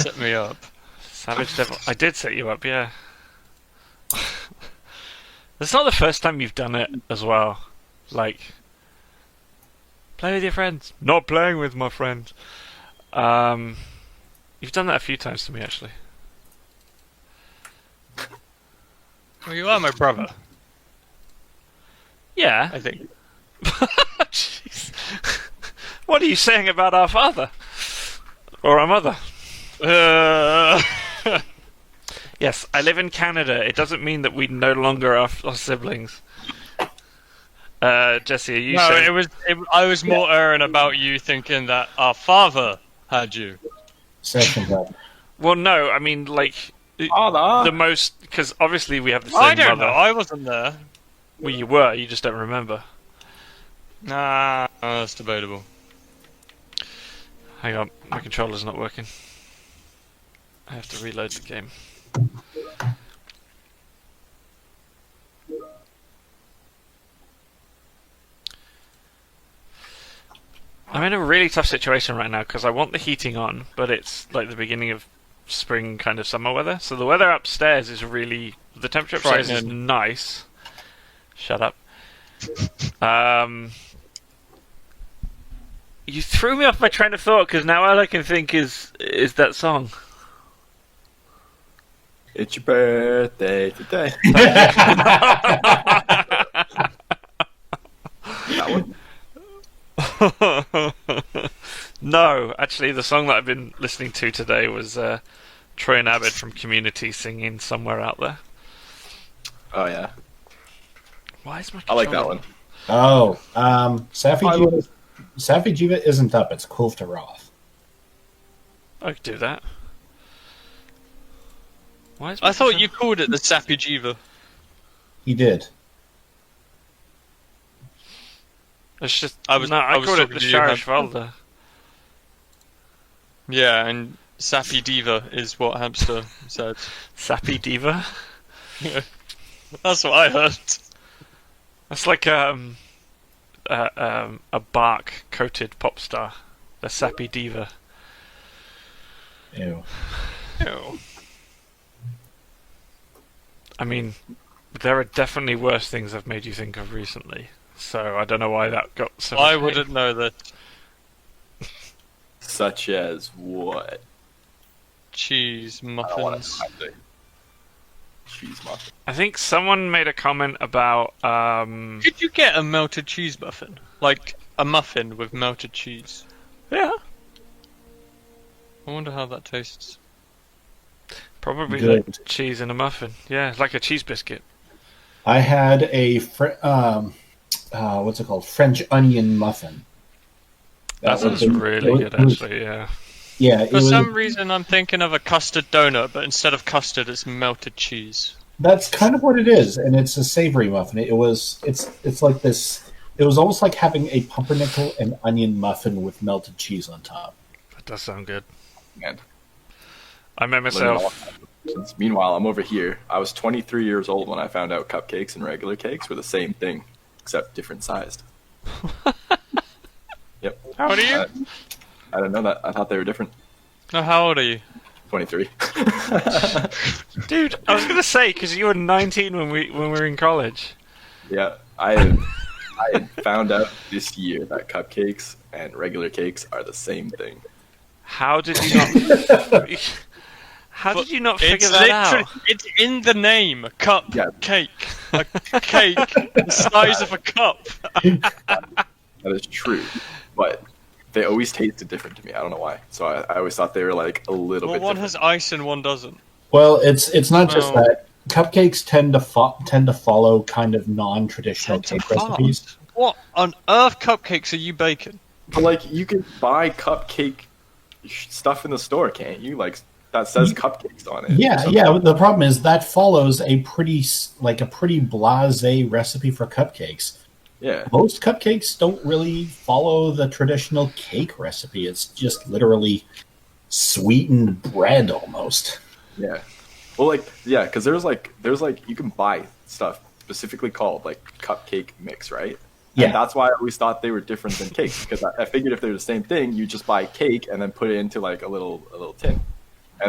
set me up. Savage Devil. I did set you up, yeah. It's not the first time you've done it as well. Like, play with your friends. Not playing with my friends. You've done that a few times to me, actually. Well, you are my brother, Yeah. I think. Jeez. What are you saying about our father? Or our mother? Yes, I live in Canada. It doesn't mean that we no longer are siblings. Jesse, are you No, saying... I was more erring about you thinking that our father had you. Second up. Well, no, I mean, like... Father? The most... Because obviously we have the same I don't mother. know. I wasn't there. Well, you were. You just don't remember. Nah, that's debatable. Hang on. My controller's not working. I have to reload the game. I'm in a really tough situation right now because I want the heating on, but it's like the beginning of spring, kind of summer weather. So the weather upstairs is really... The temperature upstairs is nice. Shut up. You threw me off my train of thought because now all I can think is that song. It's your birthday today. That one? No, actually, the song that I've been listening to today was Troy and Abed from Community singing Somewhere Out There. Oh, yeah. Why is my I like that controller- one. Oh, Safi Jiva isn't up. It's Kulfta Roth. I could do that. Why is I thought you called it the Sappy Jiva. He did. It's just... I was called it talking the to you, Sharish Ham. Valda. Yeah, and Sappy Diva is what Hamster said. Sappy Diva? That's what I heard. That's like a bark-coated pop star. The Sappy Diva. Ew. Ew. I mean, there are definitely worse things I've made you think of recently. So I don't know why that got so... I wouldn't know that. Such as what? Cheese I don't want muffins. to cheese muffin. I think someone made a comment about... Could you get a melted cheese muffin? Like a muffin with melted cheese? Yeah. I wonder how that tastes. Probably Good. like cheese in a muffin. Yeah, like a cheese biscuit. I had a what's it called? French onion muffin. That sounds really good, actually, yeah. Yeah, For some reason, I'm thinking of a custard donut, but instead of custard, it's melted cheese. That's kind of what it is, and it's a savory muffin. It's like this. It was almost like having a pumpernickel and onion muffin with melted cheese on top. That does sound good. And I made myself... meanwhile, I'm over here. I was 23 years old when I found out cupcakes and regular cakes were the same thing, except different sized. Yep. How old are you? I didn't know that. I thought they were different. No, how old are you? 23. Dude, I was going to say, because you were 19 when we were in college. Yeah, I had found out this year that cupcakes and regular cakes are the same thing. How did you not... How did you not figure that out? It's in the name. Cup Yeah. cake. A cake the size of a cup. That is true, but they always tasted different to me. I don't know why. So I always thought they were like a little Well, bit one different. has ice and one doesn't. Well, it's not just No. that. Cupcakes tend to follow kind of non-traditional cake recipes. What on earth cupcakes are you baking? But like, you can buy cupcake stuff in the store, can't you? Like, that says cupcakes on it. Yeah, So- yeah. The problem is that follows a pretty blasé recipe for cupcakes. Yeah. Most cupcakes don't really follow the traditional cake recipe. It's just literally sweetened bread almost. Yeah. Well, like, yeah, because there's like you can buy stuff specifically called like cupcake mix, right? Yeah. And that's why I always thought they were different than cakes, because I figured if they're the same thing, you just buy cake and then put it into like a little tin.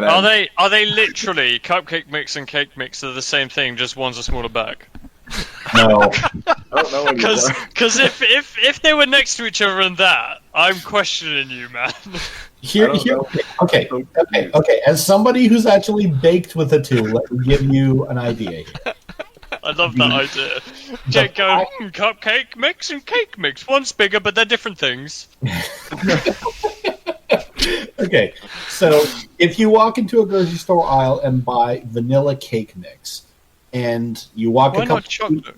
And then, Are they literally cupcake mix and cake mix are the same thing? Just one's a smaller bag. No. I don't know anymore. Because if they were next to each other and that, I'm questioning you, man. Okay. As somebody who's actually baked with the two, let me give you an idea here. I love that idea. Jake go, cupcake mix and cake mix. One's bigger, but they're different things. Okay, so if you walk into a grocery store aisle and buy vanilla cake mix, and you walk Why a couple, not chocolate?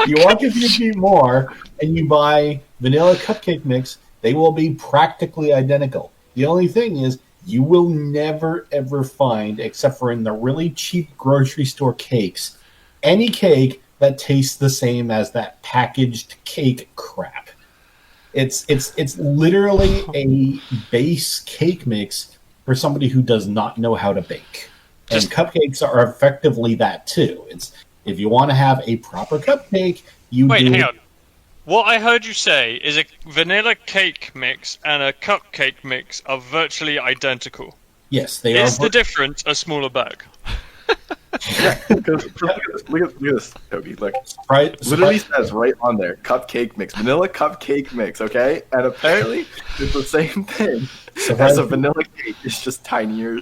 you walk a few feet more, and you buy vanilla cupcake mix, they will be practically identical. The only thing is, you will never ever find, except for in the really cheap grocery store cakes, any cake that tastes the same as that packaged cake crap. It's literally a base cake mix for somebody who does not know how to bake. And cupcakes are effectively that too. It's if you want to have a proper cupcake, hang on. What I heard you say is a vanilla cake mix and a cupcake mix are virtually identical. Yes, they are. Is the difference a smaller bag? Look at this, Toby. Look, literally says right on there, cupcake mix, vanilla cupcake mix. Okay, and apparently it's the same thing as a vanilla cake. It's just tinier.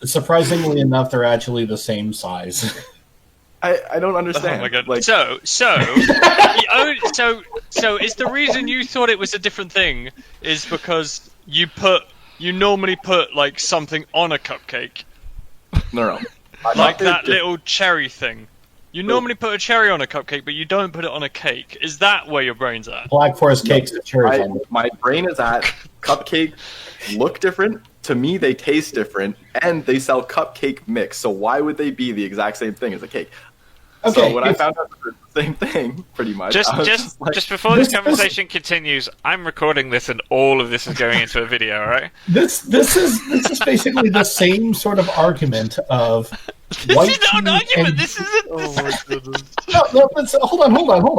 Surprisingly enough, they're actually the same size. I don't understand. Oh my god! Like, so is the reason you thought it was a different thing is because you normally put like something on a cupcake, no. like that little cherry thing. You normally put a cherry on a cupcake, but you don't put it on a cake. Is that where your brain's at? Black Forest cakes with cherries on them. My brain is at cupcake look different. To me, they taste different, and they sell cupcake mix. So why would they be the exact same thing as a cake? Okay, so when I found out the same thing, pretty much. Just before this conversation continues, I'm recording this, and all of this is going into a video. All right? This is basically the same sort of argument of white This is not an argument. and- This isn't. Oh my goodness! No, hold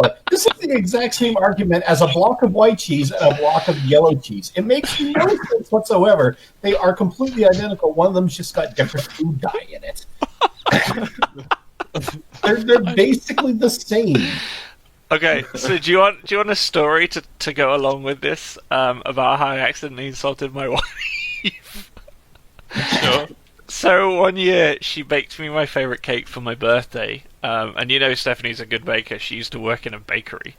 on. This is the exact same argument as a block of white cheese and a block of yellow cheese. It makes no sense whatsoever. They are completely identical. One of them's just got different food dye in it. They're basically the same. Okay, so do you want a story to go along with this about how I accidentally insulted my wife? Sure. So one year she baked me my favorite cake for my birthday, and you know Stephanie's a good baker. She used to work in a bakery.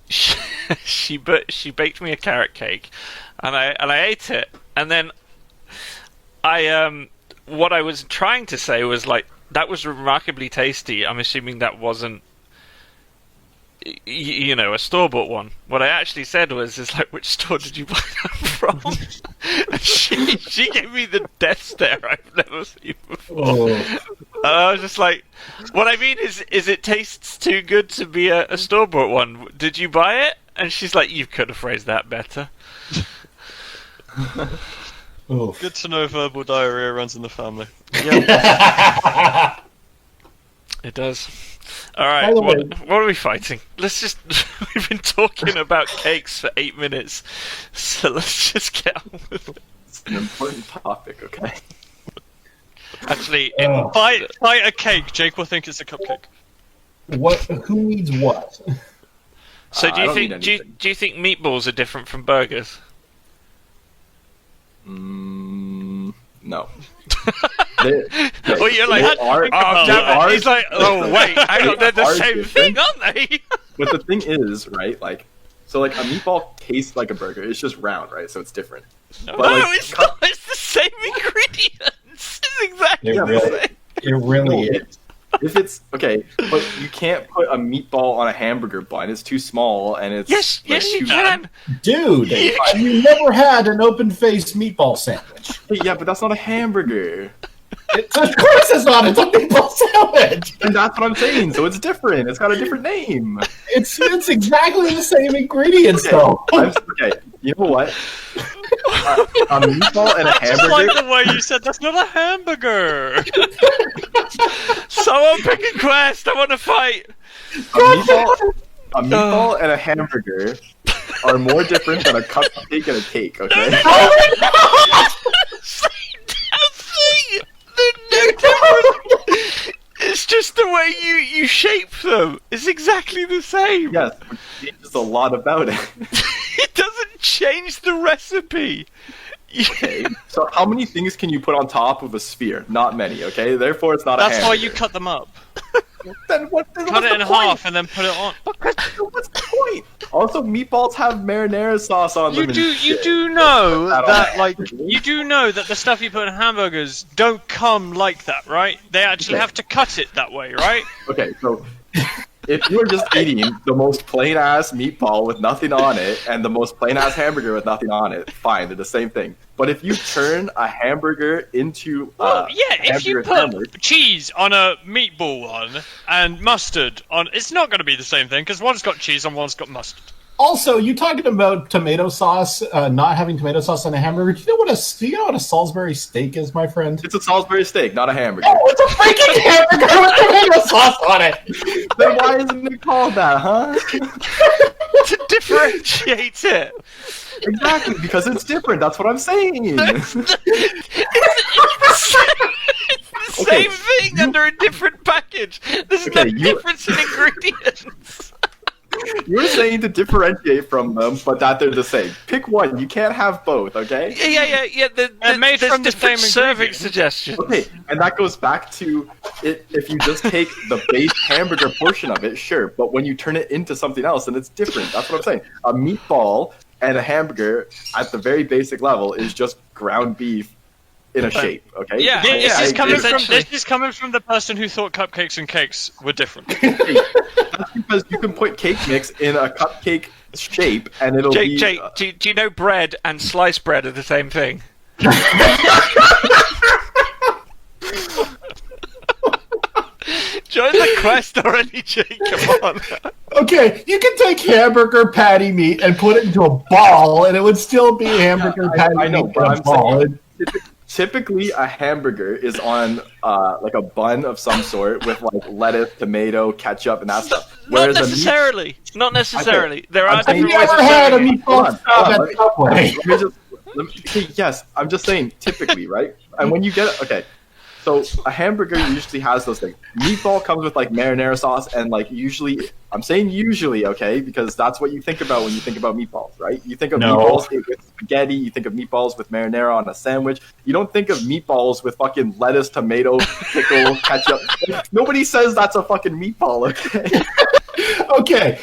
She baked me a carrot cake, and I ate it, and then what I was trying to say was like that was remarkably tasty. I'm assuming that wasn't a store-bought one. What I actually said was, which store did you buy that from? And she gave me the death stare I've never seen before. Oh. And I was just like, what I mean is it tastes too good to be a store-bought one. Did you buy it? And she's like, you could have phrased that better. Oof. Good to know verbal diarrhea runs in the family. Yeah. It does. All right, By the what are we fighting? We've been talking about cakes for 8 minutes, so let's just get on with it. It's an important topic, okay? Actually, Fight a cake. Jake will think it's a cupcake. What? Who needs what? so do I you don't think need do you think meatballs are different from burgers? No. Well, you're like, damn it. He's like, oh wait, hang on, they're the same thing, aren't they? But the thing is, right? Like, so like a meatball tastes like a burger. It's just round, right? So it's different. No, like, it's not. It's the same ingredients. It's exactly It the really, same. it really is. If it's okay, but you can't put a meatball on a hamburger bun. It's too small, and it's Yes, you can. Dude, you never had an open-faced meatball sandwich. Yeah, but that's not a hamburger. Of course it's not. It's a meatball sandwich. And that's what I'm saying. So it's different. It's got a different name. It's exactly the same ingredients, though. Okay, you know what? A meatball and a I hamburger. like the way you said that's not a hamburger. Someone pick a quest. I want to fight. A meatball and a hamburger are more different than a cupcake and a cake, okay? Same damn thing! They're no different! It's just the way you shape them. It's exactly the same. Yes, which changes a lot about it. It doesn't change the recipe. Okay, so how many things can you put on top of a sphere? Not many, okay? Therefore, it's not a That's hamburger. why you cut them up. Then Cut it in half and then put it on. What's the point? Also, meatballs have marinara sauce on them. You do know that the stuff you put in hamburgers don't come like that, right? They actually have to cut it that way, right? Okay, so if you were just eating the most plain ass meatball with nothing on it and the most plain ass hamburger with nothing on it, fine, they're the same thing. But if you turn a hamburger into if you put cheese on a meatball one and mustard on, it's not going to be the same thing because one's got cheese and one's got mustard. Also, you talking about tomato sauce, not having tomato sauce on a hamburger? Do you know what a Salisbury steak is, my friend? It's a Salisbury steak, not a hamburger. Oh, it's a freaking hamburger with tomato sauce on it. Then why isn't it called that, huh? To differentiate it. Exactly, because it's different. That's what I'm saying. It's the same thing under a different package. There's no difference in ingredients. You're saying to differentiate from them, but that they're the same. Pick one. You can't have both, okay? Yeah. They're made there's from the different same serving ingredients. suggestions. Okay, and that goes back to it. If you just take the base hamburger portion of it, sure. But when you turn it into something else, then it's different. That's what I'm saying. A meatball and a hamburger at the very basic level is just ground beef in a shape, okay? This is coming from the person who thought cupcakes and cakes were different. That's because you can put cake mix in a cupcake shape and it'll be... Jake, do you know bread and sliced bread are the same thing? Join the quest already, Jake, come on. Okay, you can take hamburger patty meat and put it into a ball, and it would still be hamburger patty I know, meat but in a I'm ball. saying, typically a hamburger is on like a bun of some sort with like lettuce, tomato, ketchup, and that stuff. Not necessarily. Not necessarily. There are Have different you ways ever of had a serving it. meatball sub at Subway? Yes, I'm just saying typically, right? And when you get so a hamburger usually has those things. Meatball comes with like marinara sauce and like usually, I'm saying usually, okay, because that's what you think about when you think about meatballs, right? You think of meatballs with spaghetti, you think of meatballs with marinara on a sandwich. You don't think of meatballs with fucking lettuce, tomato, pickle, ketchup. Nobody says that's a fucking meatball, okay? Okay,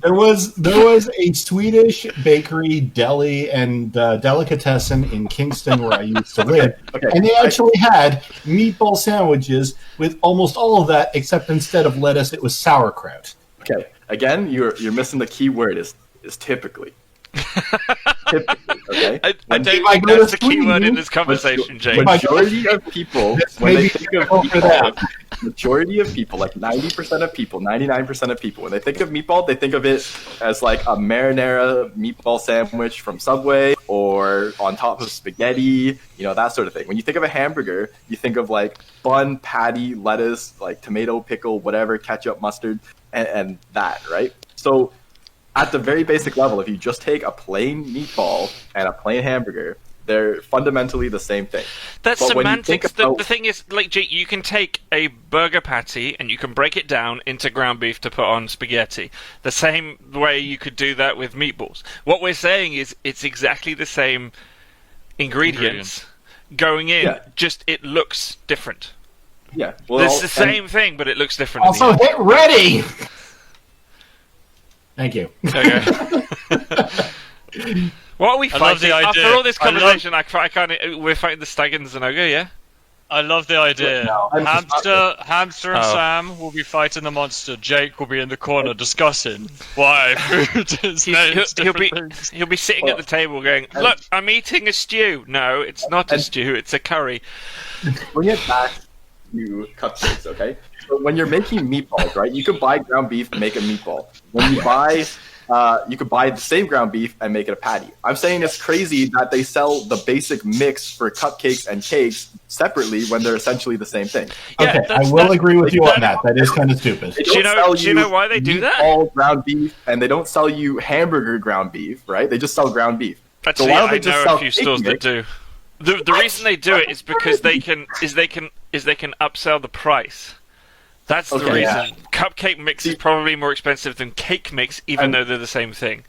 there was a Swedish bakery, deli, and delicatessen in Kingston where I used to live, and they actually had meatball sandwiches with almost all of that, except instead of lettuce, it was sauerkraut. Okay, again, you're missing the key word is typically. Typically, okay? I don't think that's the key word in this conversation, Jake. Majority of people, when they think of meatball, majority of people, like 90% of people, 99% of people, when they think of meatball, they think of it as like a marinara meatball sandwich from Subway or on top of spaghetti, that sort of thing. When you think of a hamburger, you think of like bun, patty, lettuce, like tomato, pickle, whatever, ketchup, mustard, and that, right? So at the very basic level, if you just take a plain meatball and a plain hamburger, they're fundamentally the same thing. That's but semantics. The thing is, like, Jake, you can take a burger patty and you can break it down into ground beef to put on spaghetti. The same way you could do that with meatballs. What we're saying is it's exactly the same ingredients going in, just it looks different. Yeah. Well, it's the same thing, but it looks different. Also, hit ready! Thank you. Okay. What are we fighting? After all this conversation, I can't. We're fighting the Staggins and Ogre, yeah? I love the idea. No, Hamster and Sam will be fighting the monster. Jake will be in the corner discussing why food is named different things. He'll be sitting at the table going, "Look, I'm eating a stew." No, it's not a stew. It's a curry. Bring it back to cupcakes, okay? So when you're making meatballs, right? You can buy ground beef and make a meatball. When you buy you could buy the same ground beef and make it a patty. I'm saying it's crazy that they sell the basic mix for cupcakes and cakes separately when they're essentially the same thing. Okay, I will agree with you on that. That is kind of stupid. Do you know why they do that? All ground beef, and they don't sell you hamburger ground beef, right? They just sell ground beef. Actually, so why don't they I just know sell a few stores that do. The reason they do it is because they can upsell the price. That's the reason. Yeah. Cupcake mix is probably more expensive than cake mix, even though they're the same thing.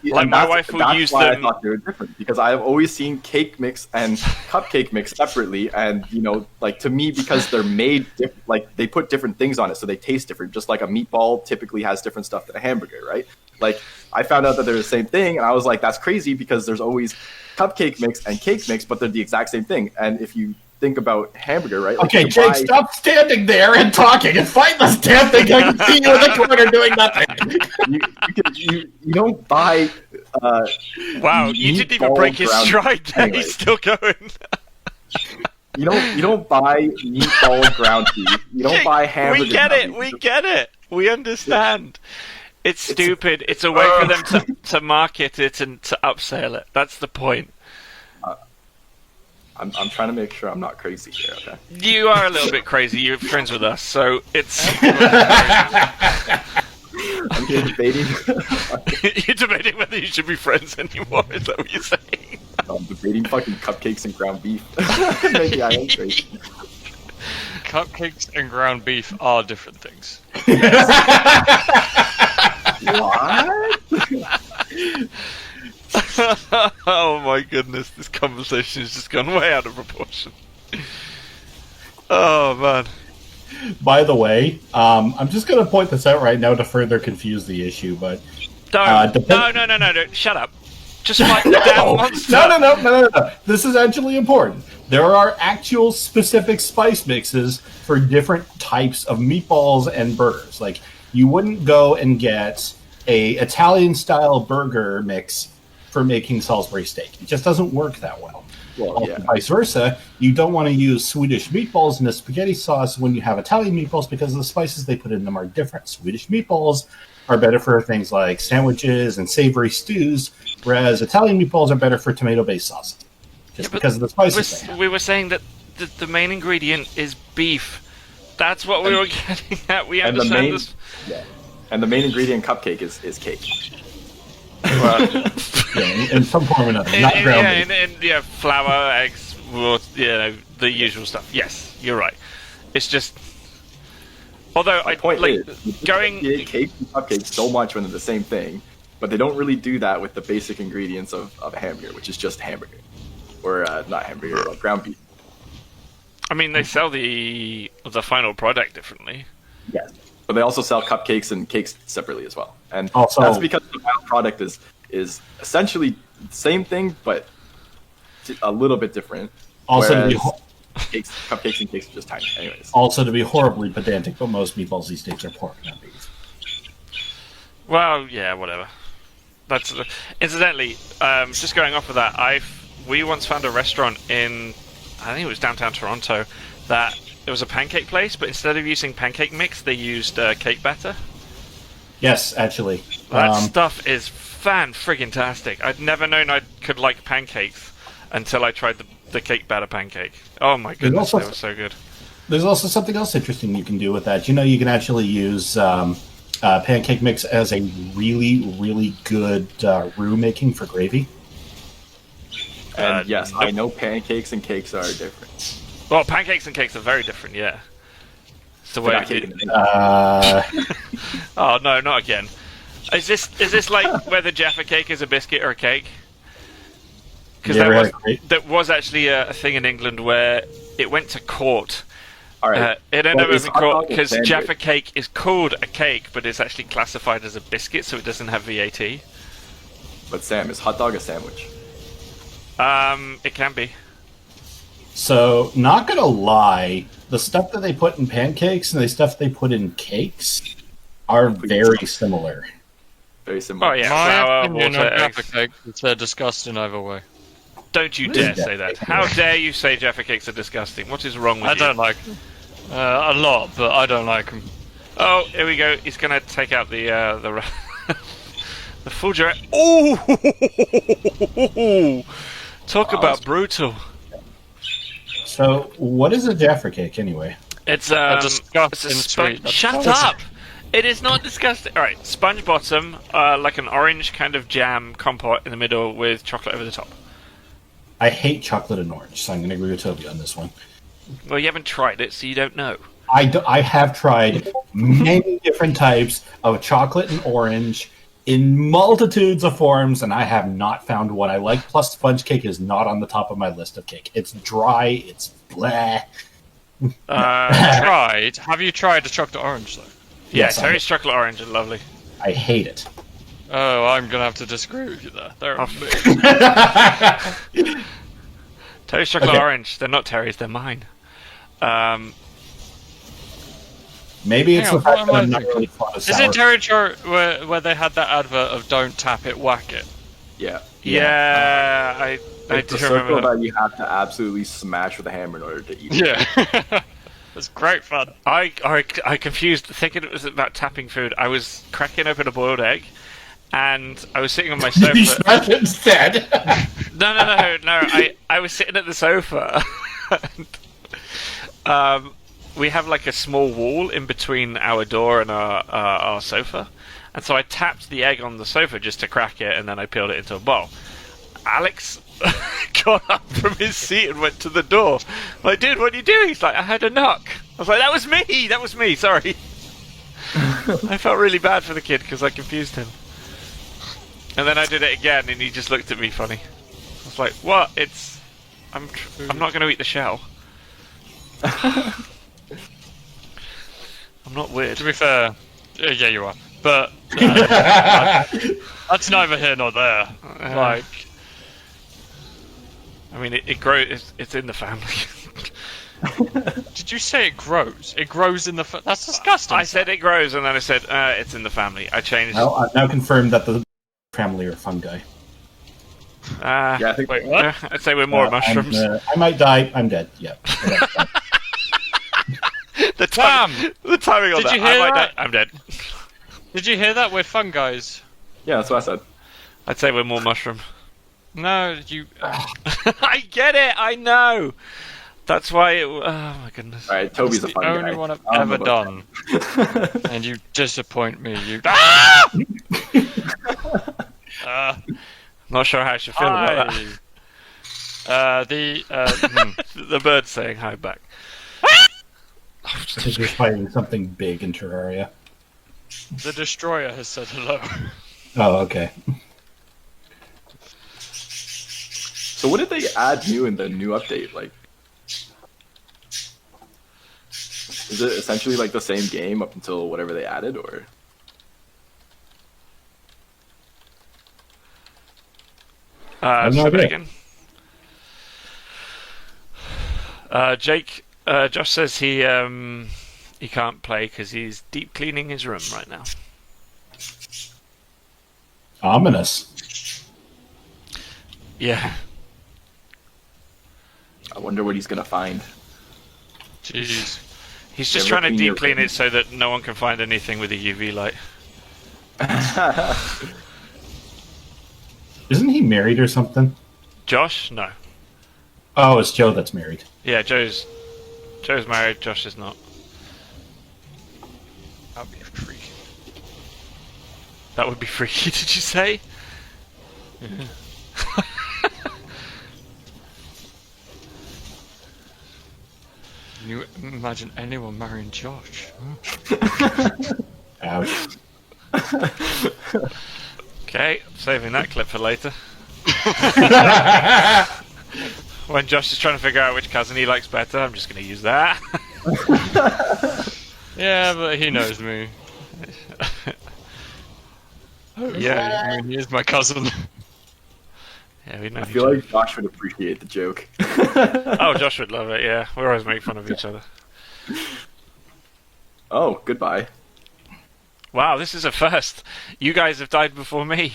Like my wife will use them. I thought they were different because I've always seen cake mix and cupcake mix separately, and like to me, because they're made like they put different things on it, so they taste different. Just like a meatball typically has different stuff than a hamburger, right? Like I found out that they're the same thing, and I was like, that's crazy because there's always cupcake mix and cake mix, but they're the exact same thing. And if you think about hamburger, right? Like okay, Jake, stop standing there and talking and fight this damn thing. I can see you in the corner doing nothing. You don't buy. Wow, you didn't even break his stride. Anyway. He's still going. You don't buy meatball ground beef. You don't buy hamburger. We get it. We get it. We understand. It's stupid. It's a way for them to market it and to upsell it. That's the point. I'm trying to make sure I'm not crazy here, okay? You are a little bit crazy. You're friends with us, so it's... I'm here debating. You're debating whether you should be friends anymore, is that what you're saying? I'm debating fucking cupcakes and ground beef. Maybe I am crazy. Cupcakes and ground beef are different things. What? Oh my goodness, this conversation has just gone way out of proportion. Oh man. By the way, I'm just going to point this out right now to further confuse the issue, but... No, shut up. Just fight the damn monster. No. This is actually important. There are actual specific spice mixes for different types of meatballs and burgers. Like, you wouldn't go and get a Italian-style burger mix for making Salisbury steak. It just doesn't work that well. Well, yeah. Vice versa, you don't want to use Swedish meatballs in a spaghetti sauce when you have Italian meatballs because the spices they put in them are different. Swedish meatballs are better for things like sandwiches and savory stews, whereas Italian meatballs are better for tomato-based sauces, just because of the spices they have. We were saying that the main ingredient is beef. That's what we were getting at. We understand this. Yeah. And the main ingredient in cupcake is cake. Well, in some form or another, not ground beef. Flour, eggs, the usual stuff. Yes, you're right. It's just, although the point is, going cake and cupcakes so much when they're the same thing, but they don't really do that with the basic ingredients of a hamburger, which is just hamburger, or not hamburger, ground beef. I mean, they sell the final product differently. Yes. But they also sell cupcakes and cakes separately as well. And also, that's because the final product is essentially the same thing, but a little bit different. Also, cupcakes and cakes are just tiny. Anyways. Also, to be horribly pedantic, but most meatballs these days are pork, not beef. Well, yeah, whatever. That's incidentally, just going off of that, we once found a restaurant in, I think it was downtown Toronto, that it was a pancake place, but instead of using pancake mix, they used cake batter. Yes, actually. That stuff is fan-friggin-tastic. I'd never known I could like pancakes until I tried the cake batter pancake. Oh my goodness, they were so good. There's also something else interesting you can do with that. You can actually use pancake mix as a really, really good roux making for gravy. And yes, I know pancakes and cakes are different. Well, pancakes and cakes are very different, yeah. It's the way Oh no, not again. Is this like whether Jaffa cake is a biscuit or a cake? Because there was actually a thing in England where it went to court. All right. It ended up in court because Jaffa cake is called a cake, but it's actually classified as a biscuit, so it doesn't have VAT. But Sam, is hot dog a sandwich? It can be. So, not gonna lie, the stuff that they put in pancakes and the stuff they put in cakes are very similar. Very similar. Oh yeah, my flour, opinion water, on eggs. Jaffa cakes, they're disgusting either way. Don't you dare say that. How dare you say Jaffa cakes are disgusting? What is wrong with you? I don't like them. A lot, but I don't like them. Oh, here we go. He's going to take out the The full jar. Oh! Talk about brutal. So, what is a Jaffa cake anyway? It's disgusting sweet. Shut up! It is not disgusting. All right, sponge bottom, like an orange kind of jam compote in the middle with chocolate over the top. I hate chocolate and orange, so I'm going to agree with Toby on this one. Well, you haven't tried it, so you don't know. I have tried many different types of chocolate and orange in multitudes of forms, and I have not found what I like. Plus, sponge cake is not on the top of my list of cake. It's dry. It's bleh. Have you tried the chocolate orange though? Yeah, Yes, Terry's chocolate orange is lovely. I hate it. Oh, I'm gonna have to disagree with you there. Terry's chocolate Okay. orange. They're not Terry's. They're mine. Maybe it's Hang the on, fact what that am I'm I not really fond of Is sour. it Terry Chart where they had that advert of "Don't tap it, whack it"? Yeah. Yeah, I It's do a circle remember that. that you have to absolutely smash with a hammer in order to eat. Yeah, it's great fun. I confused, thinking it was about tapping food. I was cracking open a boiled egg, and I was sitting on my sofa. You smash it instead. No. I was sitting at the sofa. And, we have like a small wall in between our door and our sofa, and so I tapped the egg on the sofa just to crack it, and then I peeled it into a bowl. Alex got up from his seat and went to the door. I'm like, dude, what are you doing? He's like, I had a knock. I was like, that was me, sorry. I felt really bad for the kid because I confused him. And then I did it again, and he just looked at me funny. I was like, what? I'm not going to eat the shell. I'm not weird. To be fair, yeah, you are. But that's neither here nor there. Like, I mean, it grows. It's in the family. did you say it grows? It grows in the. That's disgusting. I said it grows, and then I said it's in the family. I changed. Well, I've now confirmed that the family are fungi. Yeah, I think. Wait, what? I'd say we're more mushrooms. I might die. I'm dead. Yeah. The timing on Did that. you hear that? I'm dead. Did you hear that? We're fun guys. Yeah, that's what I said. I'd say we're more mushroom. No, you. I get it. I know. That's why. Oh my goodness. All right, Toby's It's a fun the guy. only one I've I don't ever know done, about and you disappoint me. You. Not sure how I should feel about that. The bird's saying hi back. Because you're fighting something big in Terraria. The destroyer has said hello. Oh, okay. So what did they add new in the new update? Like, is it essentially like the same game up until whatever they added, or? no Say that idea. again. Josh says he can't play because he's deep cleaning his room right now. Ominous. Yeah. I wonder what he's gonna find. Jeez. He's just Yeah, trying to ripping your deep clean room. it so that no one can find anything with a UV light. Isn't he married or something? Josh? No. Oh, it's Joe that's married. Yeah, Joe's married, Josh is not. That'd be a freak. That would be freaky, did you say? Can you imagine anyone marrying Josh? Ouch. Okay, saving that clip for later. When Josh is trying to figure out which cousin he likes better, I'm just going to use that. Yeah, but he knows me. Yeah. I mean, he is my cousin. Yeah, we know. I feel like Josh would appreciate the joke. Oh, Josh would love it. Yeah, we always make fun of each other. Oh, goodbye. Wow, this is a first. You guys have died before me.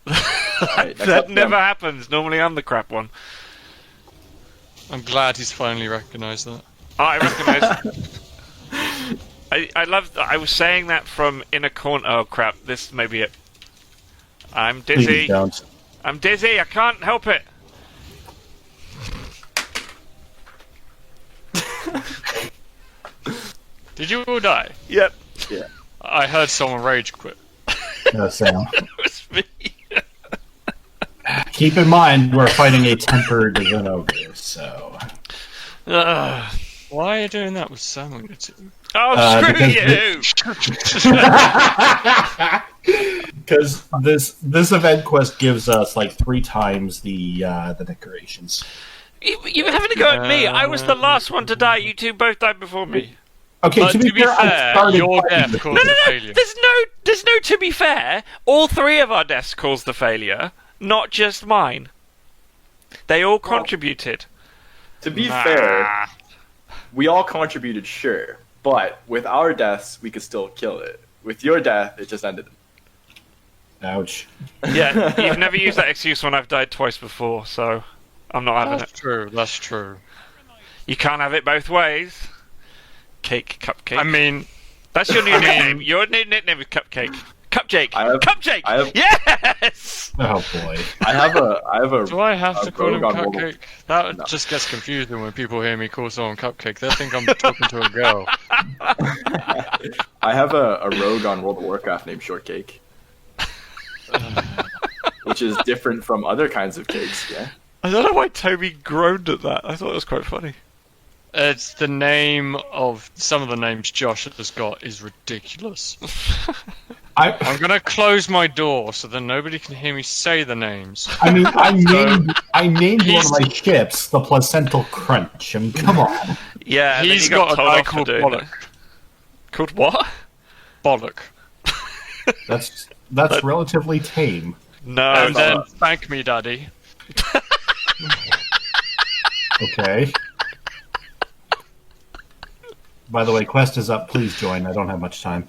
Alright, That never happens. Normally, I'm the crap one. I'm glad he's finally recognised that. Oh, I recognise. I love. I was saying that from in a corner. Oh crap! This may be it. I'm dizzy. Please don't. I'm dizzy. I can't help it. Did you all die? Yep. Yeah. I heard someone rage quit. No sound. It was me. Keep in mind, we're fighting a tempered ogre, so. Why are you doing that with Samuel? Oh, screw you! Because this event quest gives us like 3 times the decorations. You having a go at me? I was the last one to die. You two both died before me. Okay, But to be fair, I fair, started your fighting death this. caused the failure. There's no. To be fair, all 3 of our deaths caused the failure, not just mine. They all contributed. To be fair, we all contributed, sure, but with our deaths, we could still kill it. With your death, it just ended. Ouch. Yeah, you've never used that excuse when I've died twice before, so I'm not having That's it. true. That's true. You can't have it both ways. Cake, cupcake. I mean, That's your new nickname. Your new nickname is Cupcake. Cupcake. Cupcake. Yes. Oh boy. I have a. do I have to call him rogue on Cupcake? That just gets confusing when people hear me call someone Cupcake. They think I'm talking to a girl. I have a rogue on World of Warcraft named Shortcake, which is different from other kinds of cakes. Yeah. I don't know why Toby groaned at that. I thought it was quite funny. It's the name of some of the names Josh has got is ridiculous. I'm gonna close my door so that nobody can hear me say the names. I mean, I named one of my ships the Placental Crunch. I mean, come on. Yeah, and He's then you got a told guy off for called doing Bollock. it. Called what? Bollock. That's relatively tame. No. And then thank me, Daddy. Okay. By the way, quest is up. Please join. I don't have much time.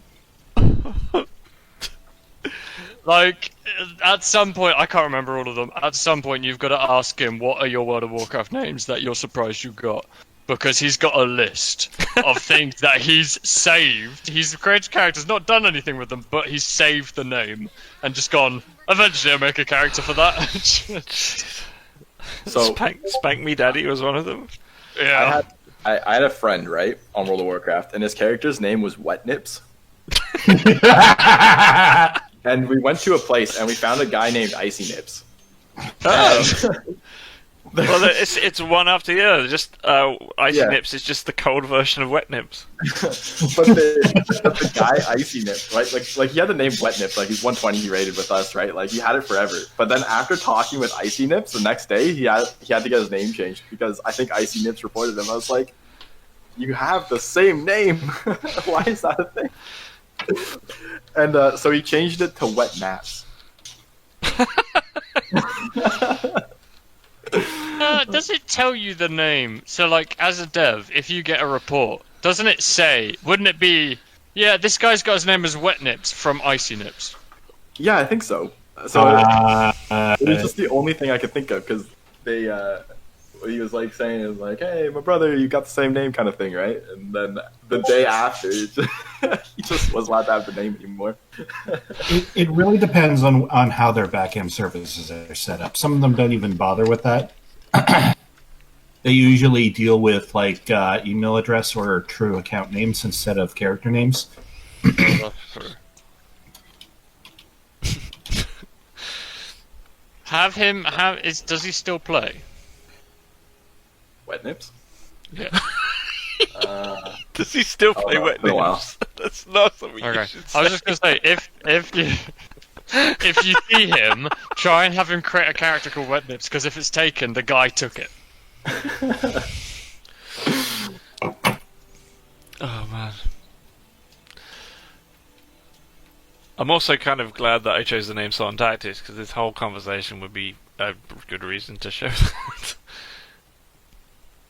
Like, at some point, I can't remember all of them. At some point, you've got to ask him, what are your World of Warcraft names that you're surprised you got? Because he's got a list of things that he's saved. He's created characters, not done anything with them, but he's saved the name and just gone, eventually I'll make a character for that. So Spank Me Daddy was one of them. Yeah. I had a friend, right, on World of Warcraft, and his character's name was Wet Nips. And we went to a place, and we found a guy named Icy Nips. Well, it's one after the other. Just Icy Nips is just the cold version of Wet Nips. But the guy Icy Nips, right? Like he had the name Wet Nips. Like he's 120, he rated with us, right? Like he had it forever. But then after talking with Icy Nips the next day, he had to get his name changed because I think Icy Nips reported him. I was like, you have the same name. Why is that a thing? And so he changed it to Wet Naps. Does it tell you the name? So, like, as a dev, if you get a report, doesn't it say, wouldn't it be, yeah, this guy's got his name as Wet Nips from Icy Nips? Yeah, I think so. So it was just the only thing I could think of because they, what he was like saying is like, hey, my brother, you got the same name kind of thing, right? And then the day after, he just wasn't allowed to have the name anymore. It really depends on how their backend services are set up. Some of them don't even bother with that. They usually deal with like email address or true account names instead of character names. Does he still play? Wet Nips? Yeah. Does he still play Wet for a while. Nips? That's not something you Okay. should say. I was just gonna say, if you see him, try and have him create a character called Wet Nips, because if it's taken, the guy took it. Oh man. I'm also kind of glad that I chose the name Salt and Tactics because this whole conversation would be a good reason to show that.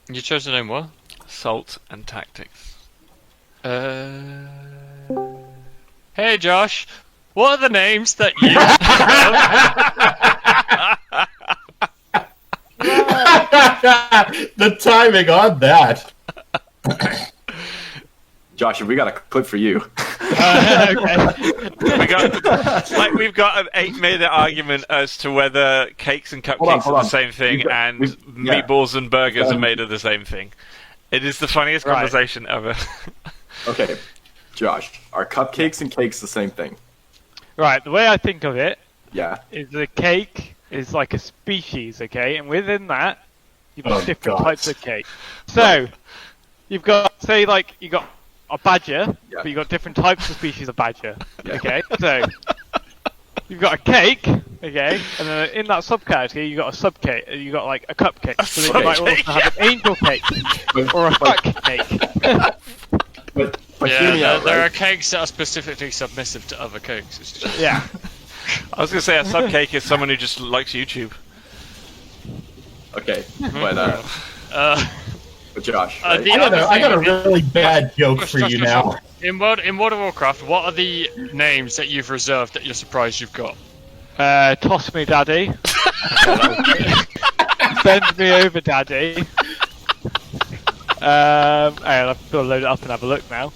You chose the name what? Salt and Tactics. Hey Josh, what are the names that you The timing on that. Josh, we got a clip for you. We've got an 8-minute argument as to whether cakes and cupcakes are the same thing, and meatballs and burgers are made of the same thing. It is the funniest conversation ever. Okay, Josh, are cupcakes and cakes the same thing? Right, the way I think of it Yeah. is the cake is like a species, okay? And within that, you've got different types of cake. So, you've got, say, like, you got a badger, but you've got different types of species of badger, okay? So, you've got a cake, okay? And then in that subcategory, you've got a subcake, you got, like, a cupcake. So then you might also have an angel cake, or a fuck cake. But there are cakes that are specifically submissive to other cakes. It's just... Yeah. I was going to say a subcake is someone who just likes YouTube. Okay, but Josh, right? I got a really bad joke for you now. In World of Warcraft, what are the names that you've reserved that you're surprised you've got? Toss me, daddy. Send me over, daddy. I've got to load it up and have a look now.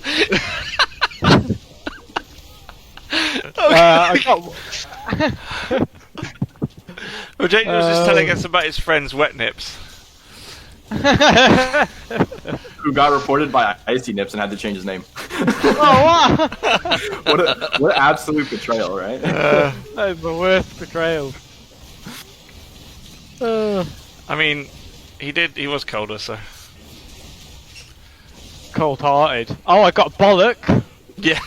I got... Well, Jake was just telling us about his friend's wet nips. Who got reported by Icy Nips and had to change his name. Oh, wow! what an absolute betrayal, right? That is the worst betrayal. I mean, he was colder, so... Cold-hearted. Oh, I got bollock. Yeah.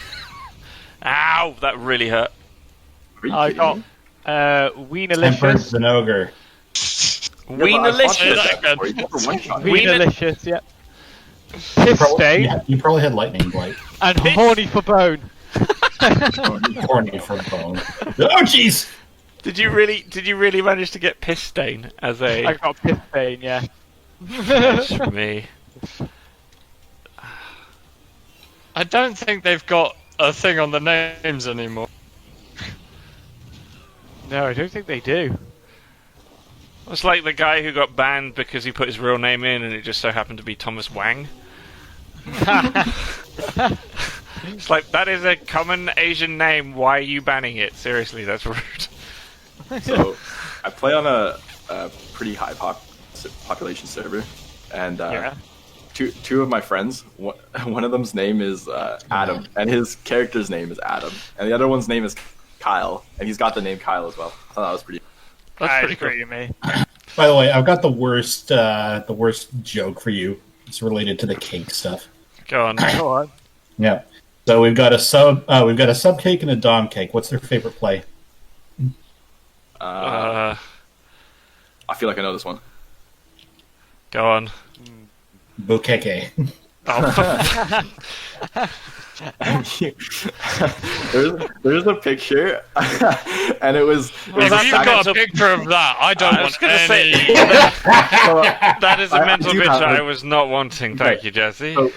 Ow, that really hurt. I got Wienerlicious. An ogre. Wienerlicious. Wienerlicious, yep. Piss stain. Yeah, you probably had lightning blight. And horny for bone. Horny for bone. Oh, jeez! Did you really manage to get piss stain as a? I got piss stain, yeah. That's for me. I don't think they've got a thing on the names anymore. No, I don't think they do. It's like the guy who got banned because he put his real name in and it just so happened to be Thomas Wang. It's like, that is a common Asian name, why are you banning it? Seriously, that's rude. So, I play on a pretty high population server, and two of my friends, one of them's name is Adam, and his character's name is Adam, and the other one's name is Kyle, and he's got the name Kyle as well. I thought that was pretty. That's pretty great to me. By the way, I've got the worst joke for you. It's related to the cake stuff. Go on. Go on. Yeah. So we've got a sub cake and a dom cake. What's their favorite play? I feel like I know this one. Go on. Bukeke. there's a picture, and it was. If you've got a picture of that, I don't want any. That is a mental picture I was not wanting. Thank you, Jesse. So,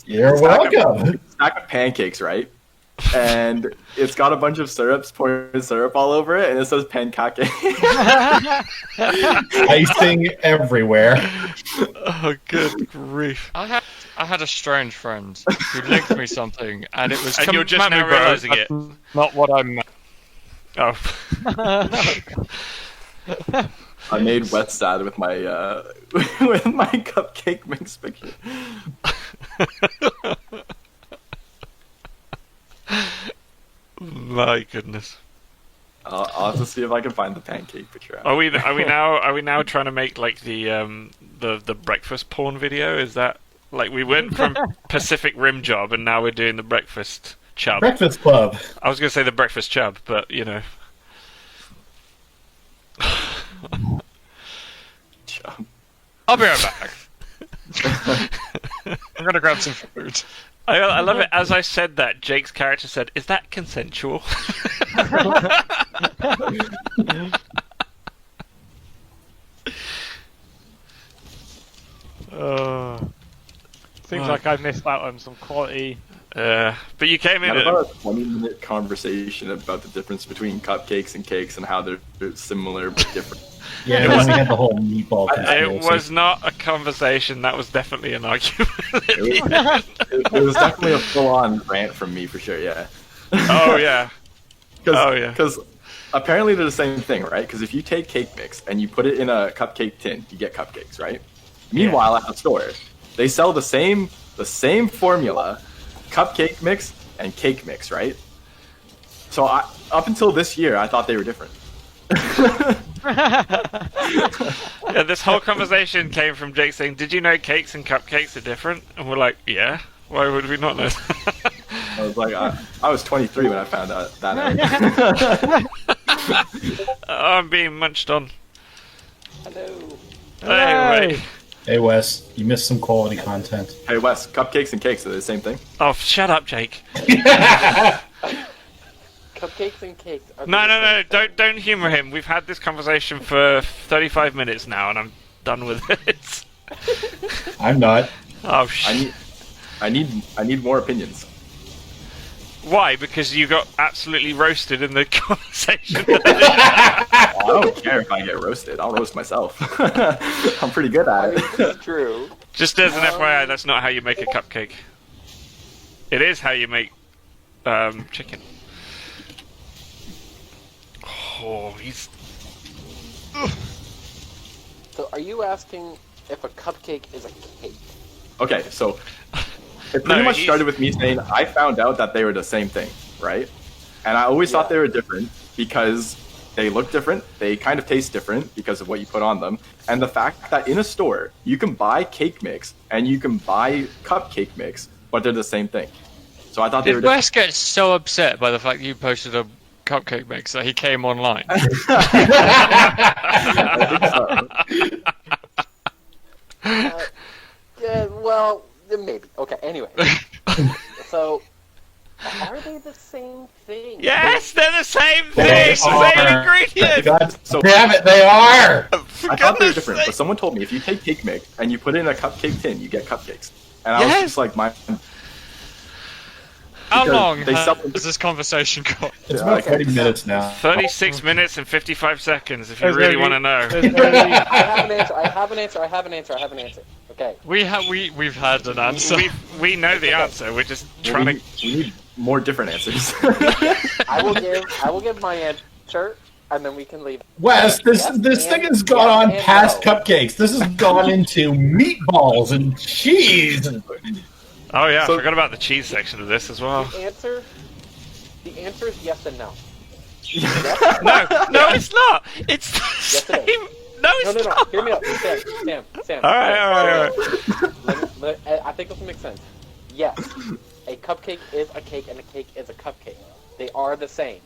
You're welcome. Stack of pancakes, right? And it's got a bunch of poured syrup all over it, and it says pancake. Icing everywhere. Oh, good grief! I had a strange friend who linked me something, and it was. And you're just now realizing it. Not what I meant. Oh. I made Wet sad with my with my cupcake mix picture. My goodness. I'll have to see if I can find the pancake picture. Are we now trying to make like the breakfast porn video? Is that like we went from Pacific Rim Job and now we're doing the breakfast chub? Breakfast Club. I was going to say the breakfast chub, but you know. Chub. I'll be right back. I'm gonna grab some food. I love it. As I said that, Jake's character said, "Is that consensual?" Seems like I missed out on some quality. But you came in. Had about a 20-minute conversation about the difference between cupcakes and cakes and how they're similar but different. Yeah, then we had the whole meatball conspiracy. It was not a conversation. That was definitely an argument. It was definitely a full-on rant from me for sure. Yeah. Oh yeah. Because apparently they're the same thing, right? Because if you take cake mix and you put it in a cupcake tin, you get cupcakes, right? Meanwhile, at the store, they sell the same formula, cupcake mix and cake mix, right? So up until this year, I thought they were different. Yeah, this whole conversation came from Jake saying, "Did you know cakes and cupcakes are different?" And we're like, "Yeah. Why would we not know?" I was like, I was 23 when I found out that. Oh, I'm being munched on. Hello. Anyway. Hey Wes, you missed some quality content. Hey Wes, cupcakes and cakes are the same thing? Oh, shut up, Jake. Cupcakes and cakes. No, don't humor him. We've had this conversation for 35 minutes now, and I'm done with it. I'm not. Oh shit. I need more opinions. Why? Because you got absolutely roasted in the conversation. I don't care if I get roasted. I'll roast myself. I'm pretty good at it. It's true. Just as an FYI, that's not how you make a cupcake. It is how you make chicken. Oh, he's... So, are you asking if a cupcake is a cake? Okay, so it pretty much started with me saying I found out that they were the same thing, right? And I always thought they were different because they look different, they kind of taste different because of what you put on them, and the fact that in a store you can buy cake mix and you can buy cupcake mix, but they're the same thing. So I thought they were different. Did Wes get so upset by the fact that you posted a cupcake mix that he came online? I think so. Yeah, well, maybe. Okay, anyway. So, are they the same thing? Yes, they're the same thing! Same ingredient! So, damn it, they are! I thought they were different, but someone told me if you take cake mix and you put it in a cupcake tin, you get cupcakes. And I was just like, How long has this conversation got? It's about 40 minutes now. 36 minutes and 55 seconds, if you really want to know. I have an answer. Okay. We've had an answer. We know the answer. We're just trying to. We need more different answers. I will give my answer, and then we can leave. Wes, this thing has gone on past cupcakes. This has gone into meatballs and cheese. Oh yeah, I forgot about the cheese section of this as well. The answer is yes and no. No, it's not. It's the same. No, it's not. Hear me out, Sam. All right. I think this will make sense. Yes, a cupcake is a cake, and a cake is a cupcake. They are the same.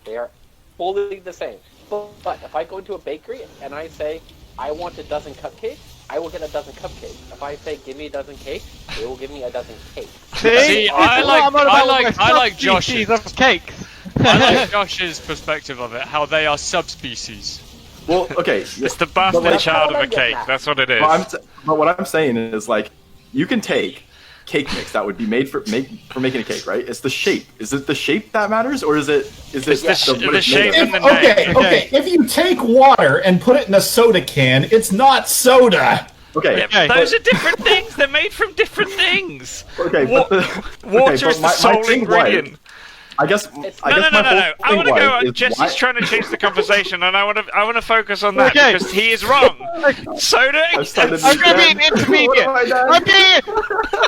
They are fully the same. But if I go into a bakery and I say I want a dozen cupcakes, I will get a dozen cupcakes. If I say give me a dozen cakes, they will give me a dozen cakes. See, I like Josh's of cakes. I like Josh's perspective of it. How they are subspecies. Well, okay, it's the bastard child of a cake. That's what it is. But what I'm saying is, like, you can take cake mix that would be made for making a cake, right? It's the shape. Is it the shape that matters, or is it the shape and the name? Okay. If you take water and put it in a soda can, it's not soda. Okay. Yeah, those are different things. They're made from different things. Okay. Water is the sole ingredient. I guess. No. I want to go. Jesse's trying to change the conversation, and I want to focus on that because he is wrong. Soda. I'm going to be an intermediate.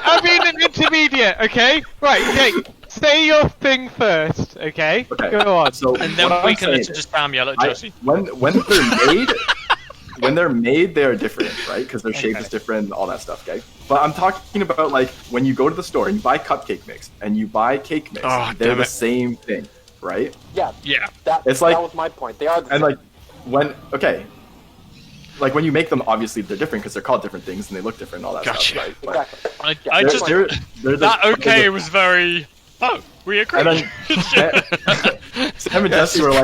I'm being an intermediate. Okay. Right. Okay. Say your thing first. Okay. Go on. So, and then we can listen to Sam yell at Jesse. When they're made, they are different, right? Because their shape is different, all that stuff, okay? But I'm talking about, like, when you go to the store and you buy cupcake mix and you buy cake mix, they're the same thing, right? Yeah. That was my point. They are the same. And, like, when you make them, obviously they're different because they're called different things and they look different and all that stuff, right? Exactly. That was very... Oh, we agree. And then Sam and Jesse were like,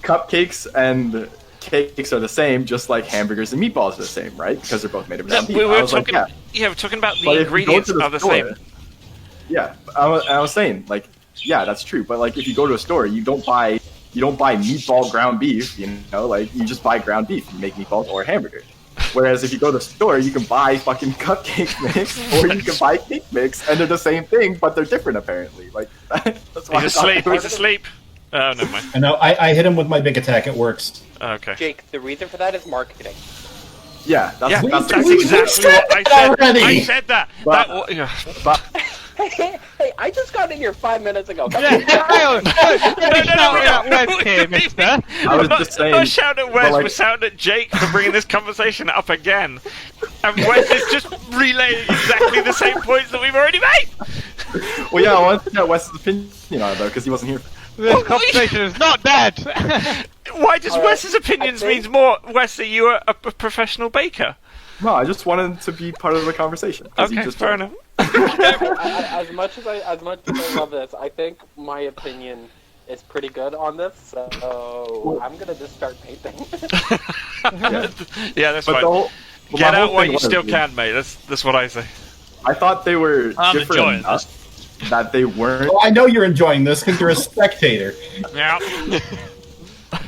cupcakes and cakes are the same, just like hamburgers and meatballs are the same, right? Because they're both made of ground beef. We're talking about the ingredients are the same. Yeah, I was saying, like, yeah, that's true. But, like, if you go to a store, you don't buy you don't buy meatball ground beef, you know, like you just buy ground beef and make meatballs or hamburger. Whereas if you go to the store, you can buy fucking cupcake mix or you can buy cake mix, and they're the same thing, but they're different apparently. Like that's why He's asleep. He's asleep. Oh, never mind. I know. I hit him with my big attack. It works. Okay. Jake, the reason for that is marketing. Yeah, that's That's exactly what I said. I said that. But Hey, I just got in here 5 minutes ago. Yeah, hang on. Wes here, mister. I was just saying. Not shouting at Wes, like- we're shouting at Jake for bringing this conversation up again. And Wes is just relaying exactly the same points that we've already made. Well, yeah, I wanted to know Wes's opinion on it though, because he wasn't here. This conversation is not dead. Why does Wes's opinions means more? Wes, are you a professional baker? No, I just wanted to be part of the conversation. 'Cause you Okay, just fair enough. As much as I love this, I think my opinion is pretty good on this. So I'm gonna just start painting. Yeah, that's But fine. the whole, but Get my out whole while thing you was, still dude, can, mate. That's what I say. I thought they were I'm different enjoying enough that they weren't. Oh, I know you're enjoying this because you're a spectator. Yeah.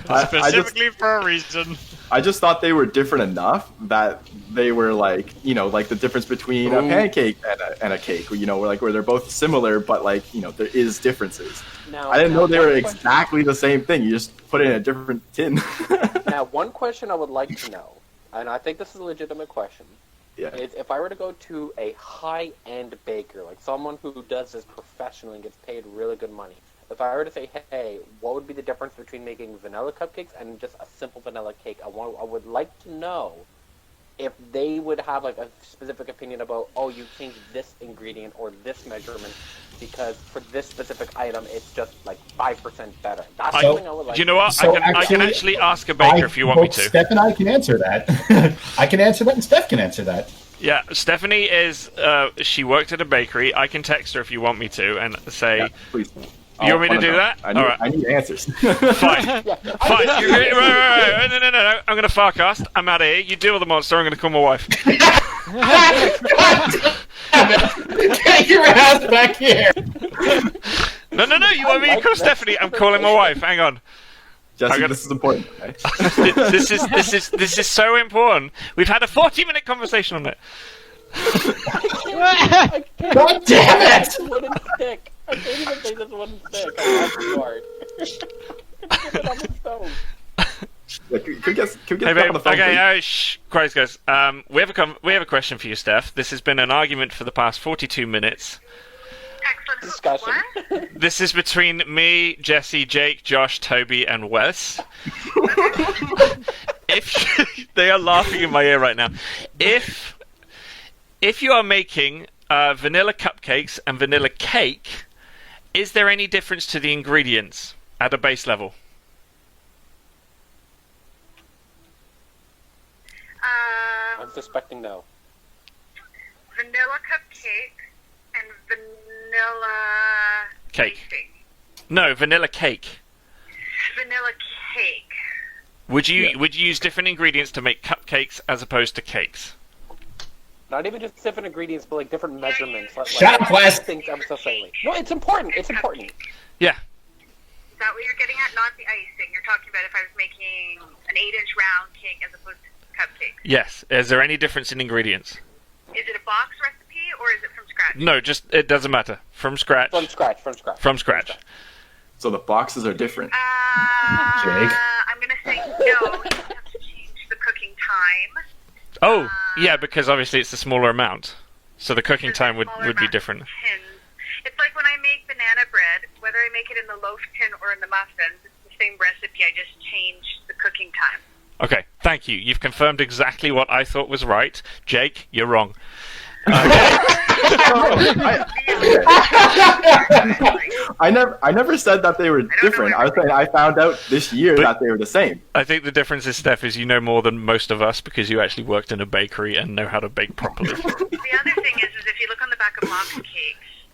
Specifically for a reason. I just thought they were different enough that they were like, you know, like the difference between a pancake and a cake, you know, where they're both similar, but like, you know, there is differences. Now, I didn't know they one were question- exactly the same thing. You just put it in a different tin. Now, one question I would like to know, and I think this is a legitimate question, Yeah. is if I were to go to a high-end baker, like someone who does this professionally and gets paid really good money, if I were to say, hey, what would be the difference between making vanilla cupcakes and just a simple vanilla cake? I would like to know if they would have like a specific opinion about, oh, you changed this ingredient or this measurement because for this specific item, it's just like 5% better. That's something I would like. Do you know what? So I can actually ask a baker if you want me both to. Steph and I can answer that. I can answer that, and Steph can answer that. Yeah, Stephanie is. She worked at a bakery. I can text her if you want me to and say. Yeah, please. You want me to do that? I need, All right. I need answers. Fine. Fine. Right. No. I'm going to farcast. I'm out of here. You deal with the monster. I'm going to call my wife. Get your ass back here! No. You want me to call Stephanie? I'm calling my wife. Hang on. Jesse, this is important. Okay? This is so important. We've had a 40-minute conversation on it. God damn it! This wouldn't stick. I can't even say this wouldn't stick. I'm hard. Put it on the stove. Yeah, could get Hey, on babe. the phone, Okay, please. Christ, guys. We have a question for you, Steph. This has been an argument for the past 42 minutes. Excellent Discussion. What? This is between me, Jesse, Jake, Josh, Toby, and Wes. They are laughing in my ear right now. If you are making vanilla cupcakes and vanilla cake, is there any difference to the ingredients at a base level? I'm suspecting no. Vanilla cupcake and vanilla Cake. icing. No, vanilla cake. Vanilla cake. Would you use different ingredients to make cupcakes as opposed to cakes? Not even just different ingredients, but like different measurements. Shut up, Wes. Things ever so slightly. No, it's important. It's important. Yeah. Is that what you're getting at? Not the icing. You're talking about if I was making an 8-inch round cake as opposed to cupcake. Yes. Is there any difference in ingredients? Is it a box recipe or is it from scratch? No, just it doesn't matter. From scratch. From scratch. From scratch. So the boxes are different. Jake? I'm going to say no. You have to change the cooking time. Oh, yeah, because obviously it's a smaller amount. So the cooking time would be different. Tins. It's like when I make banana bread, whether I make it in the loaf tin or in the muffins, it's the same recipe, I just change the cooking time. Okay, thank you. You've confirmed exactly what I thought was right. Jake, you're wrong. I never said that they were different. I was saying I found out this year that they were the same. I think the difference is, Steph, is you know more than most of us because you actually worked in a bakery and know how to bake properly. The other thing is if you look on the back of box cakes,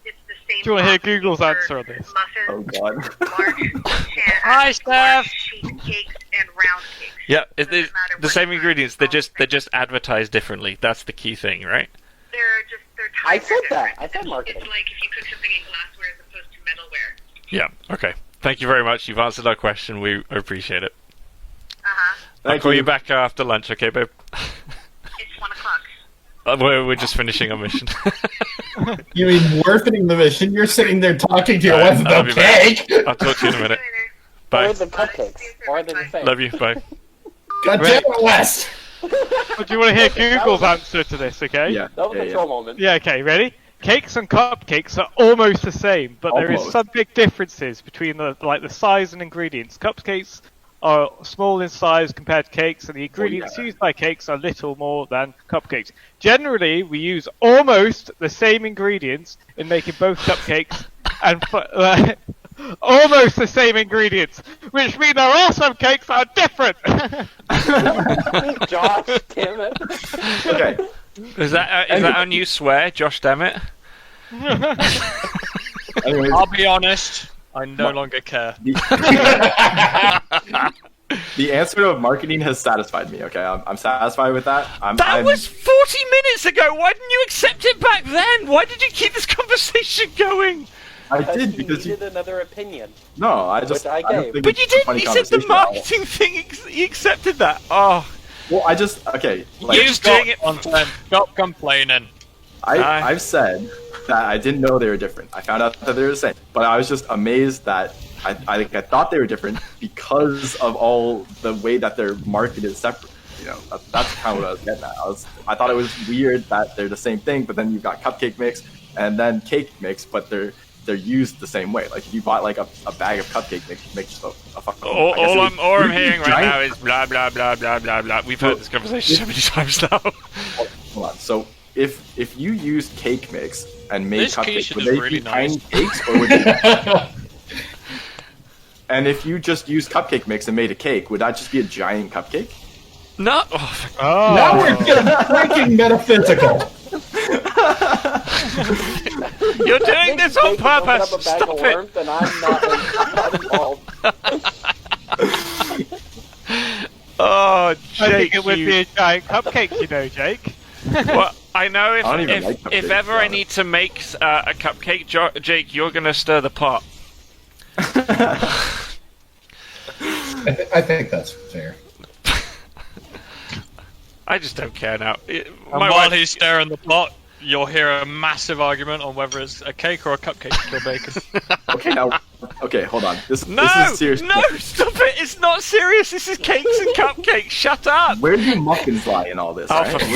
it's the same. Do you want to hear box Google's for answer on this? Oh Muffins, god. Hi, Steph. large sheet cakes and round cakes. Yeah, Doesn't matter the what same you ingredients. use. They're just advertised differently. That's the key thing, right? Their I times said are that. different. I said marketing. It's like if you cook something in glassware as opposed to metalware. Yeah. Okay. Thank you very much. You've answered our question. We appreciate it. Uh-huh. I'll call you back after lunch, okay, babe? It's 1 o'clock. We're just finishing our mission. You mean we're finishing the mission? You're sitting there talking to your wife I'll about be back. cake. I'll talk to you in a minute. Or Bye. the cupcakes. Or are they the same? Love you. Bye. God damn it, Wes! But do you want to hear Google's answer to this, okay? Yeah. That was a troll moment. Yeah, okay, ready? Cakes and cupcakes are almost the same, but there is Almost. some big differences between the size and ingredients. Cupcakes are small in size compared to cakes, and the ingredients used by cakes are little more than cupcakes. Generally, we use almost the same ingredients in making both cupcakes and almost the same ingredients, which mean there are some cakes that are different. Josh, damn it. Okay. Is that our new swear, Josh? Damn it! Anyways, I'll be honest. I no longer care. the answer of marketing has satisfied me. Okay, I'm satisfied with that. That was 40 minutes ago. Why didn't you accept it back then? Why did you keep this conversation going? I Because did he because needed another opinion. No, I just. Which I don't gave. think But it's you a didn't. funny You said the conversation at all. marketing thing. You accepted that. Oh, Well, I just okay. Like, you doing it. Stop complaining. I've said that I didn't know they were different. I found out that they were the same, but I was just amazed that I thought they were different because of all the way that they're marketed separate. You know, that's kind of what I was getting at. I thought it was weird that they're the same thing, but then you've got cupcake mix and then cake mix, but they're used the same way. Like if you bought like a bag of cupcake mix, you make just a fucking. All I'm hearing right giant- now is blah blah blah blah blah blah. We've heard this conversation so many times now. Hold on. So if you used cake mix and made This cupcakes, quiche would is they really be tiny nice. cakes or would they? And if you just used cupcake mix and made a cake, would that just be a giant cupcake? No. Oh, Now we're getting freaking metaphysical. you're doing this on Jake opened purpose. up a bag Stop of it. worms, and I'm not involved. Oh, I think Jake, it would be a giant cupcake, you know, Jake. Well, I know I don't even like if cupcakes, ever I to be need to make a cupcake, Jake, you're gonna stir the pot. I think that's fair. I just don't care now. And My while wife, he's stirring the pot, you'll hear a massive argument on whether it's a cake or a cupcake you're baking. Okay, hold on. This no, is serious. no, stop it! It's not serious. This is cakes and cupcakes. Shut up. Where do muffins lie in all this? Oh, Right? for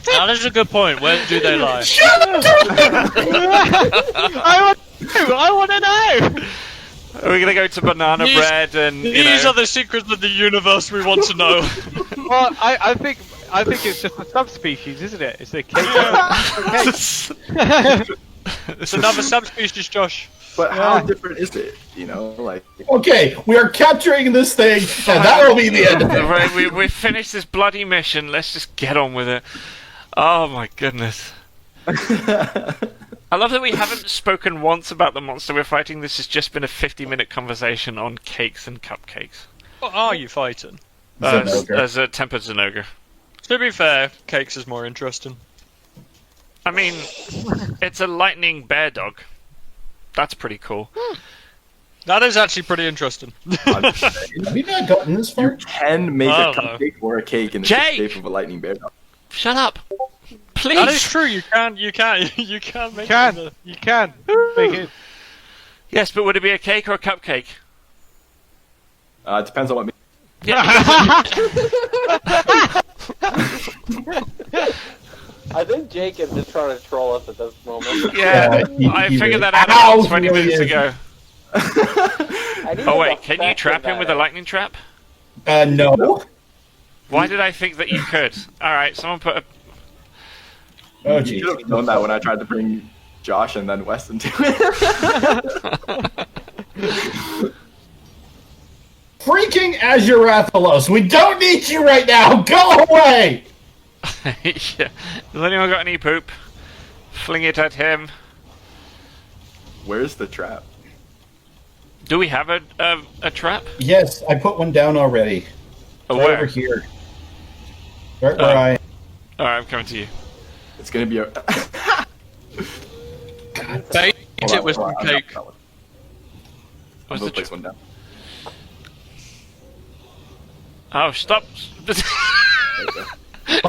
That is a good point. Where do they lie? I want to know! Are we gonna go to banana These- bread and These are the secrets of the universe we want to know. Well, I think it's just a subspecies, isn't it? It's a cake. It's another subspecies, Josh. But how different is it? You know, like Okay, we are capturing this thing, and that will be the end of it. Right, we finished this bloody mission. Let's just get on with it. Oh my goodness. I love that we haven't spoken once about the monster we're fighting. This has just been a 50-minute conversation on cakes and cupcakes. What are you fighting? Zenogre. As a tempered Zenogre. To be fair, cakes is more interesting. I mean, it's a lightning bear dog. That's pretty cool. That is actually pretty interesting. Have you not gotten this you far? can make I a don't know. cupcake or a cake in the Jake! shape of a lightning bear. Shut up. Please. That is true. You can make You it can. in the- You can. Make it. Yes, but would it be a cake or a cupcake? It depends on what. Yeah. I think Jake is just trying to troll us at this moment. Yeah, I figured that out Ow, about 20 minutes he is. ago. I need Oh to wait, can you factor trap him that with a in. lightning trap? No. Why did I think that you could? Alright, someone put a... Oh, You geez. should have known that when I tried to bring Josh and then Wes into it. Freaking Azurathalos, we don't need you right now! Go away! Yeah. Has anyone got any poop? Fling it at him. Where's the trap? Do we have a trap? Yes, I put one down already. Oh, Right where? over here. Right where Oh. I... Alright, I'm coming to you. It's gonna be a. Bait it with some cake. I'm What's gonna the place one down. Oh, stop!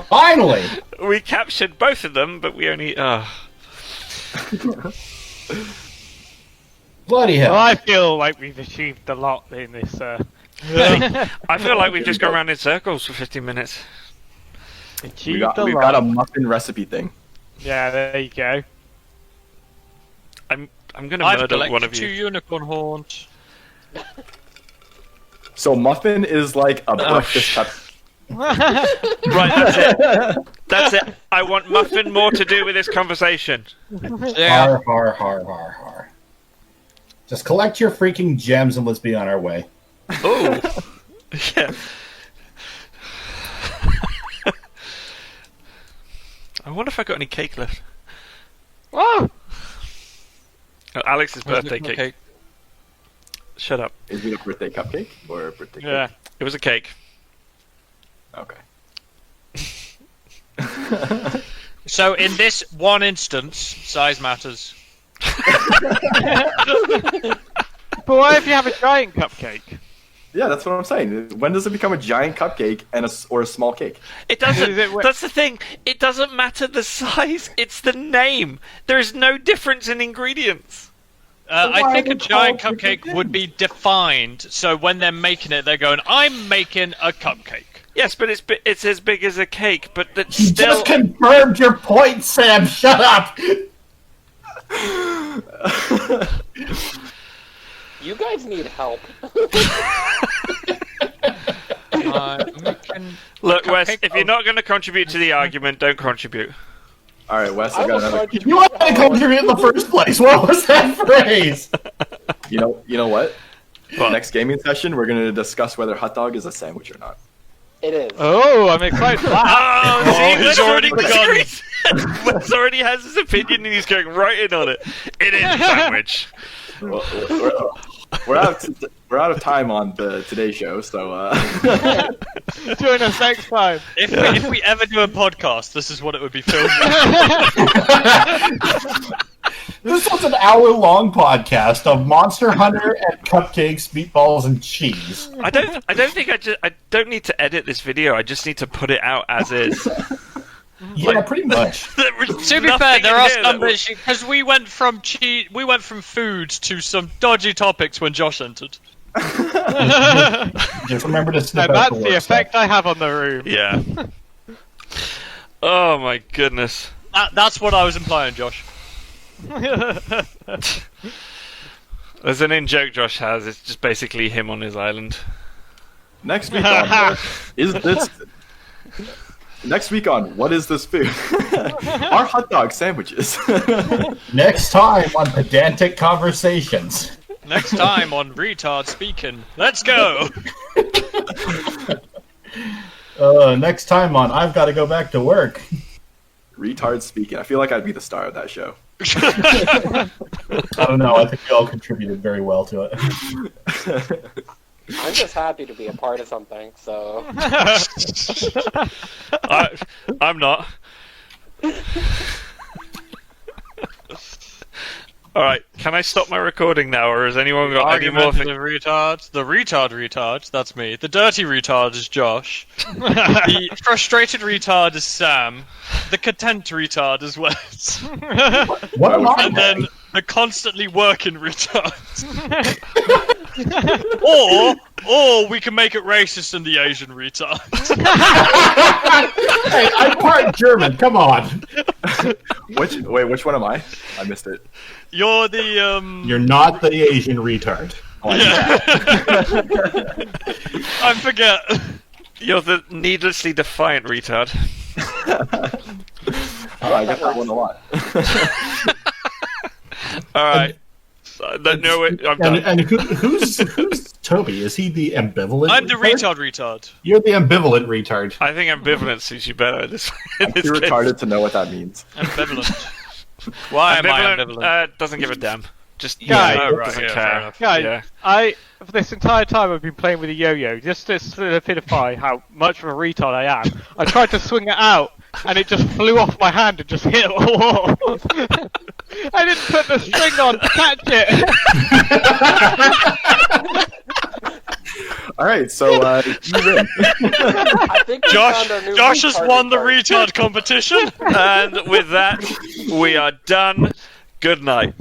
Finally! We captured both of them, but we only. Bloody hell. Well, I feel like we've achieved a lot in this. I feel like we've just gone around in circles for 15 minutes. Achieved a We've lot. got a muffin recipe thing. Yeah, there you go. I'm gonna I've murder collected one of 2 you. unicorn horns. So muffin is like a breakfast cup. Right, that's it. That's it. I want muffin more to do with this conversation. Yeah. Har, har, har, har, har. Just collect your freaking gems and let's be on our way. Oh, yeah. I wonder if I got any cake left. Oh! Oh, Alex's Where's birthday the cake. Shut up. Is it a birthday cupcake or a birthday Yeah. cake? It was a cake. Okay. So in this one instance, size matters. But what if you have a giant cupcake? Yeah, that's what I'm saying. When does it become a giant cupcake and or a small cake? It doesn't. Is it- That's the thing. It doesn't matter the size. It's the name. There is no difference in ingredients. I think are a they giant called cupcake would be defined, so when they're making it, they're going, I'm making a cupcake. Yes, but it's as big as a cake. But that's You still. just confirmed your point, Sam. Shut up. You guys need help. Making Look, Wes, cupcake if you're not going to contribute to the argument, don't contribute. All right, Wes, I I got will another. contribute. You wanted to contribute in the first place. What was that phrase? You know what? What? Next gaming session, we're gonna discuss whether hot dog is a sandwich or not. It is. Oh, I'm excited. Oh, see, he's Wes already Wes already has his opinion and he's going right in on it. It is a sandwich. We're out of time on the Today Show, so Join us next time. If we ever do a podcast, this is what it would be filmed with. This was an hour-long podcast of Monster Hunter and cupcakes, meatballs, and cheese. I don't think I don't need to edit this video. I just need to put it out as is. Yeah, pretty much. To be fair, there are some bits because we went from food to some dodgy topics when Josh entered. Just remember to snip And out that's the the worst effect I have on the room. Yeah. Oh my goodness. That's what I was implying, Josh. There's an in-joke Josh has. It's just basically him on his island. next week on what is this food? Are hot dog sandwiches? stuff. Next time on Pedantic Conversations. Next time on Retard Speaking. Let's go! Next time on I've Got to Go Back to Work. Retard speaking. I feel like I'd be the star of that show. I don't know. I think we all contributed very well to it. I'm just happy to be a part of something, so. I'm not. Alright, can I stop my recording now, or has anyone got any more Argument of the retards. The retard, that's me. The dirty retard is Josh. The frustrated retard is Sam. The content retard is Wes. What am I? And then the constantly working retard. or we can make it racist and the Asian retard. Hey, I'm part German. Come on. Which one am I? I missed it. You're the You're not the Asian retard. I forget. You're the needlessly defiant retard. Oh, I got that one a lot. Alright. No, wait, I'm done. And who's Toby? Is he the ambivalent? I'm the retard. You're the ambivalent retard. I think ambivalence suits you better in this I'm too retarded to know what that means. Ambivalent. Why am I ambivalent? Doesn't give a damn. Just Guys. Oh, right, doesn't yeah, fair care. enough. Guys, Yeah. for this entire time I've been playing with a yo-yo, just to solidify how much of a retard I am. I tried to swing it out and it just flew off my hand and just hit a wall. I didn't put the string on to catch it. All right, so you win. I think we found our new Josh has retarded won the card. retard competition. And with that, we are done. Good night.